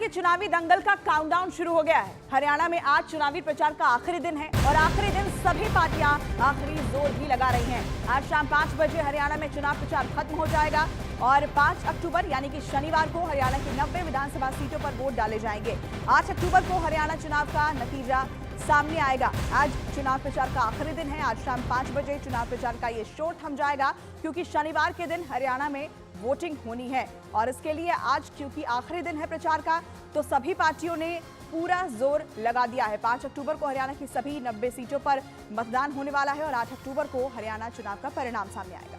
के चुनावी दंगल का काउंटडाउन शुरू हो गया है। हरियाणा में आज चुनावी प्रचार का आखिरी दिन है और आखिरी दिन सभी पार्टियां आखिरी जोर भी लगा रही हैं। आज शाम 5 बजे हरियाणा में चुनाव प्रचार खत्म हो जाएगा और 5 अक्टूबर यानी कि शनिवार को हरियाणा की 90 विधानसभा सीटों पर वोट डाले जाएंगे। 8 अक्टूबर को हरियाणा चुनाव का नतीजा सामने आएगा। आज चुनाव प्रचार का आखिरी दिन है। आज शाम 5 बजे चुनाव प्रचार का ये शोर थम जाएगा क्योंकि शनिवार के दिन हरियाणा में वोटिंग होनी है और इसके लिए आज क्योंकि आखिरी दिन है प्रचार का तो सभी पार्टियों ने पूरा जोर लगा दिया है। 5 अक्टूबर को हरियाणा की सभी 90 सीटों पर मतदान होने वाला है और 8 अक्टूबर को हरियाणा चुनाव का परिणाम सामने आएगा।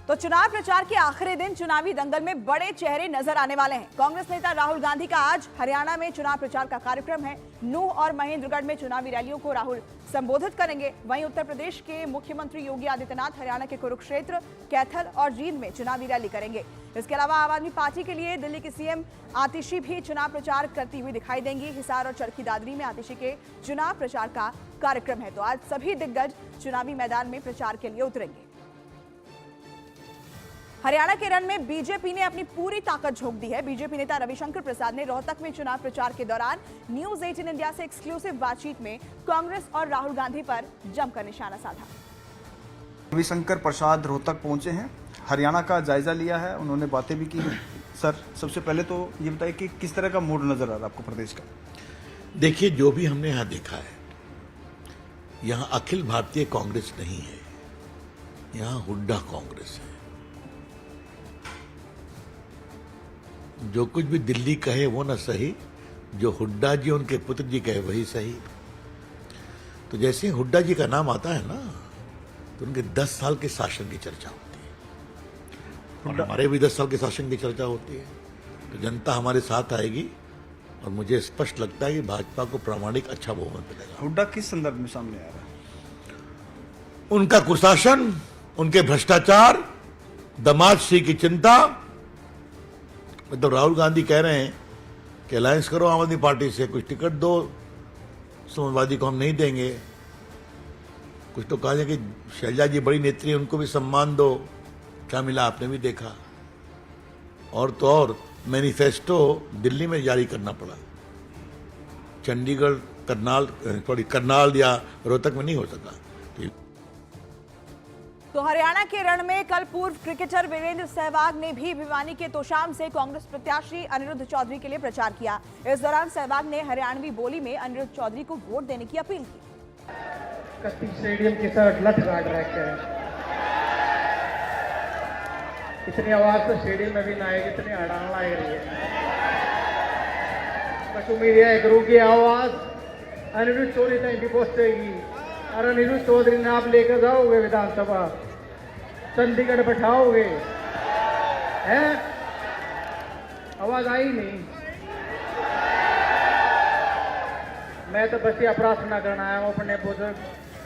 तो चुनाव प्रचार के आखिरी दिन चुनावी दंगल में बड़े चेहरे नजर आने वाले हैं। कांग्रेस नेता राहुल गांधी का आज हरियाणा में चुनाव प्रचार का कार्यक्रम है। नूह और महेंद्रगढ़ में चुनावी रैलियों को राहुल संबोधित करेंगे। वहीं उत्तर प्रदेश के मुख्यमंत्री योगी आदित्यनाथ हरियाणा के कुरुक्षेत्र, कैथल और जींद में चुनावी रैली करेंगे। इसके अलावा आम आदमी पार्टी के लिए दिल्ली की सीएम आतिशी भी चुनाव प्रचार करती हुई दिखाई देंगी। हिसार और चरखी दादरी में आतिशी के चुनाव प्रचार का कार्यक्रम है। तो आज सभी दिग्गज चुनावी मैदान में प्रचार के लिए उतरेंगे। हरियाणा के रण में बीजेपी ने अपनी पूरी ताकत झोंक दी है। बीजेपी नेता रविशंकर प्रसाद ने रोहतक में चुनाव प्रचार के दौरान न्यूज 18 इंडिया से एक्सक्लूसिव बातचीत में कांग्रेस और राहुल गांधी पर जमकर निशाना साधा। रविशंकर प्रसाद रोहतक पहुंचे हैं, हरियाणा का जायजा लिया है, उन्होंने बातें भी की हैं। सर, सबसे पहले तो ये बताइए कि किस तरह का मूड नजर आ रहा है आपको प्रदेश का? देखिए, जो भी हमने यहाँ देखा है, यहाँ अखिल भारतीय कांग्रेस नहीं है, यहाँ हुड्डा कांग्रेस है। जो कुछ भी दिल्ली कहे वो ना सही, जो हुड्डा जी उनके पुत्र जी कहे वही सही। तो जैसे हुड्डा जी का नाम आता है ना तो उनके 10 साल के शासन की चर्चा होती है और हमारे भी 10 साल के शासन की चर्चा होती है। तो जनता हमारे साथ आएगी और मुझे स्पष्ट लगता है कि भाजपा को प्रामाणिक अच्छा बहुमत मिलेगा। हुड्डा किस संदर्भ में सामने आ रहा है? उनका कुशासन, उनके भ्रष्टाचार, दामाद श्री की चिंता। मतलब राहुल गांधी कह रहे हैं कि अलायंस करो आम आदमी पार्टी से, कुछ टिकट दो, समाजवादी को हम नहीं देंगे। कुछ तो कहा है कि शैलजा जी बड़ी नेत्री है, उनको भी सम्मान दो। क्या मिला आपने भी देखा। और तो और मैनिफेस्टो दिल्ली में जारी करना पड़ा, चंडीगढ़ करनाल या रोहतक में नहीं हो सका। तो हरियाणा के रण में कल पूर्व क्रिकेटर वीरेंद्र सहवाग ने भी भिवानी के तोशाम से कांग्रेस प्रत्याशी अनिरुद्ध चौधरी के लिए प्रचार किया। इस दौरान सहवाग ने हरियाणवी बोली में अनिरुद्ध चौधरी को वोट देने की अपील की। कत्ती स्टेडियम की शर्ट लठ गाड़ रखे हैं, इतनी आवाज तो स्टेडियम में भी ना आएगी, इतनी हड़ान लग रही है। बस उम्मीद है गुरु की आवाज अनिरुद्ध चौधरी तक भी पहुंचेगी और अनिरुद्ध चौधरी ने आप लेकर जाओगे विधानसभा, चंडीगढ़ बैठाओगे। हैं? आवाज आई नहीं। मैं तो बस ये प्रार्थना करना है अपने बुजुर्ग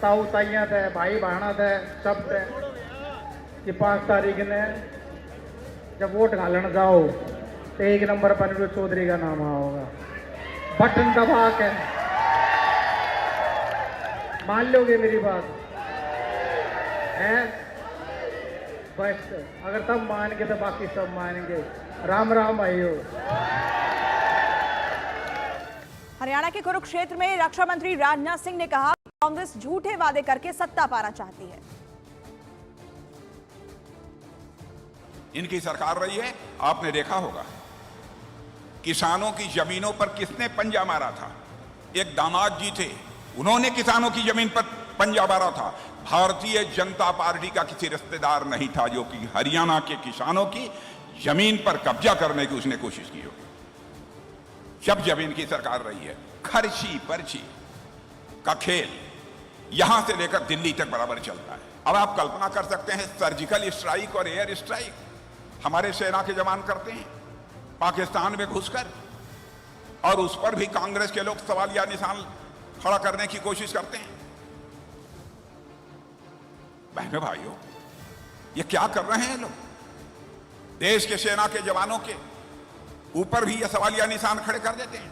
ताऊ ताइया थे, भाई बहना थे, सब थे कि 5 तारीख ने जब वोट घालन जाओ तो 1 नंबर पर अनिरुद्ध चौधरी का नाम होगा। बटन दबा के मान लोगे मेरी बात है? बस अगर तब मान के तो बाकी सब मानेंगे। राम राम भाइयों। हरियाणा के कुरुक्षेत्र में रक्षा मंत्री राजनाथ सिंह ने कहा कांग्रेस झूठे वादे करके सत्ता पाना चाहती है। इनकी सरकार रही है, आपने देखा होगा किसानों की जमीनों पर किसने पंजा मारा था? एक दामाद जी थे, उन्होंने किसानों की जमीन पर पंजा मारा था। भारतीय जनता पार्टी का किसी रिश्तेदार नहीं था जो कि हरियाणा के किसानों की जमीन पर कब्जा करने की उसने कोशिश की हो। जब जमीन की सरकार रही है, खर्ची पर्ची का खेल यहां से लेकर दिल्ली तक बराबर चलता है। अब आप कल्पना कर सकते हैं, सर्जिकल स्ट्राइक और एयर स्ट्राइक हमारे सेना के जवान करते हैं पाकिस्तान में घुसकर, और उस पर भी कांग्रेस के लोग सवालिया निशान खड़ा करने की कोशिश करते हैं। बहनों भाइयों, ये क्या कर रहे हैं लोग? देश के सेना के जवानों के ऊपर भी ये सवालिया निशान खड़े कर देते हैं।